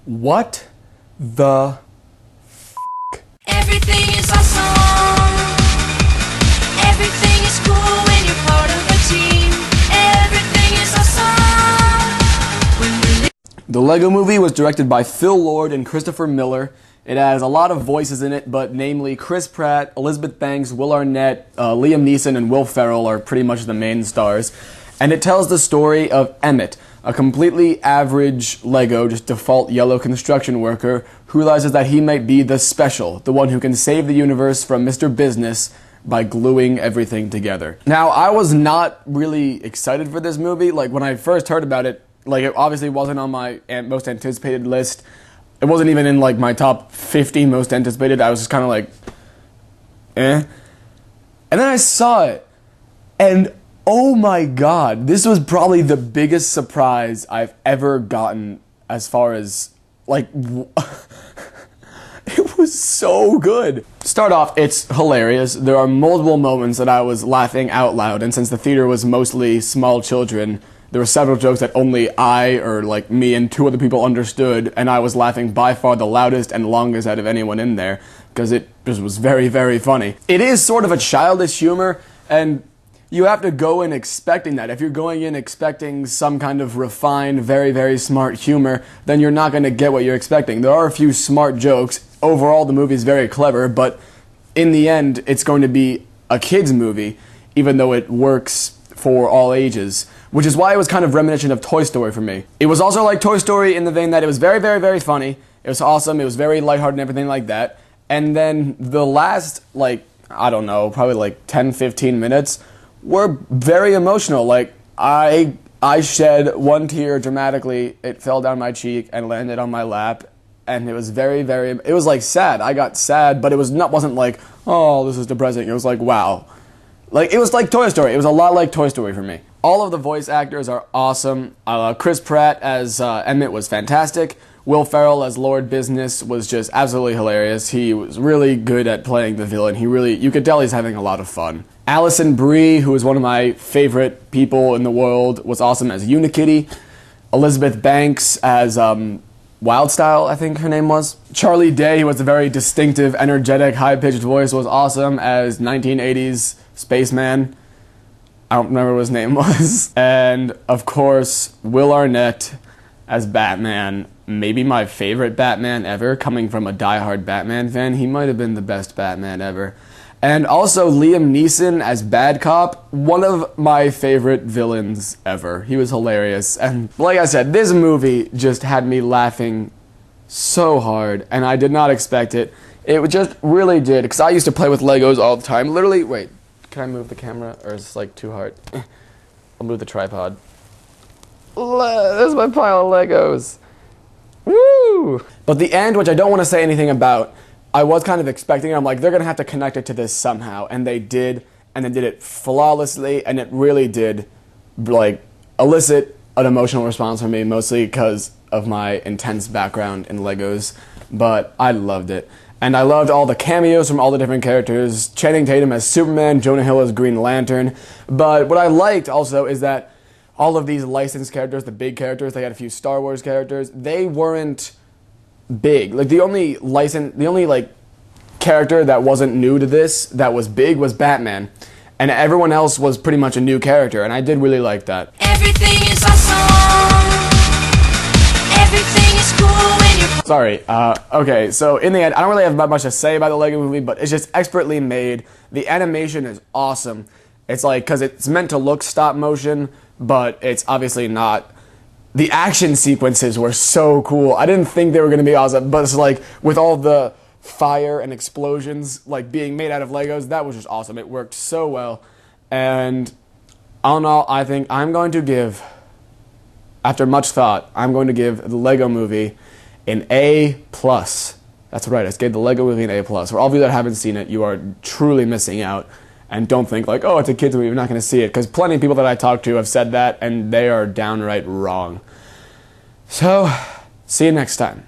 What the Everything is awesome. Everything is cool when you're part of a team. Everything is awesome. The Lego Movie was directed by Phil Lord and Christopher Miller. It has a lot of voices in it, but namely Chris Pratt, Elizabeth Banks, Will Arnett, Liam Neeson, and Will Ferrell are pretty much the main stars. And it tells the story of Emmett, a completely average Lego, just default yellow construction worker, who realizes that he might be the special, the one who can save the universe from Mr. Business by gluing everything together. Now, I was not really excited for this movie. Like, when I first heard about it, like, it obviously wasn't on my most anticipated list. It wasn't even in, like, my top 50 most anticipated. I was just kind of like, eh. And then I saw it, and oh my god, this was probably the biggest surprise I've ever gotten as far as, like, it was so good. Start off, it's hilarious. There are multiple moments that I was laughing out loud, and since the theater was mostly small children, there were several jokes that only I, or like me and two other people understood, and I was laughing by far the loudest and longest out of anyone in there, because it just was very, very funny. It is sort of a childish humor, and you have to go in expecting that. If you're going in expecting some kind of refined, very, very smart humor, then you're not going to get what you're expecting. There are a few smart jokes. Overall, the movie is very clever, but in the end, it's going to be a kid's movie, even though it works for all ages, which is why it was kind of reminiscent of Toy Story for me. It was also like Toy Story in the vein that it was very, very, very funny. It was awesome. It was very lighthearted and everything like that. And then the last, like, I don't know, probably like 10, 15 minutes were very emotional. Like, I shed one tear dramatically. It fell down my cheek and landed on my lap. And it was very, very, it was like sad. I got sad, but it wasn't like, oh, this is depressing. It was like, wow. Like, it was like Toy Story. It was a lot like Toy Story for me. All of the voice actors are awesome. Chris Pratt as Emmett was fantastic. Will Ferrell as Lord Business was just absolutely hilarious. He was really good at playing the villain. You could tell he's having a lot of fun. Alison Brie, who is one of my favorite people in the world, was awesome as Unikitty. Elizabeth Banks as Wildstyle, I think her name was. Charlie Day, who has a very distinctive, energetic, high-pitched voice, was awesome as 1980s Spaceman. I don't remember what his name was. And, of course, Will Arnett as Batman. Maybe my favorite Batman ever, coming from a diehard Batman fan. He might have been the best Batman ever. And also Liam Neeson as Bad Cop, one of my favorite villains ever. He was hilarious. And like I said, this movie just had me laughing so hard, and I did not expect it. It just really did, because I used to play with Legos all the time. Literally, wait, can I move the camera, or is this like too hard? I'll move the tripod. There's my pile of Legos. Woo! But the end, which I don't want to say anything about, I was kind of expecting it. I'm like, they're going to have to connect it to this somehow. And they did, and they did it flawlessly, and it really did, like, elicit an emotional response from me, mostly because of my intense background in Legos. But I loved it. And I loved all the cameos from all the different characters. Channing Tatum as Superman, Jonah Hill as Green Lantern. But what I liked also is that all of these licensed characters, the big characters, they had a few Star Wars characters, they weren't big. Like, the only like character that wasn't new to this that was big was Batman, and everyone else was pretty much a new character, and I did really like that. Everything is awesome. Everything is cool when you're... Sorry, okay, so in the end, I don't really have that much to say about the Lego Movie, but it's just expertly made. The animation is awesome. It's like, because it's meant to look stop motion, but it's obviously not. The action sequences were so cool. I didn't think they were going to be awesome, but it's like, with all the fire and explosions like being made out of Legos, that was just awesome. It worked so well. And all in all, I think I'm going to give, after much thought, I'm going to give the Lego Movie an A+. That's right, I gave the Lego Movie an A+. For all of you that haven't seen it, you are truly missing out. And don't think like, oh, it's a kid's movie, you're not going to see it. Because plenty of people that I talk to have said that, and they are downright wrong. So, see you next time.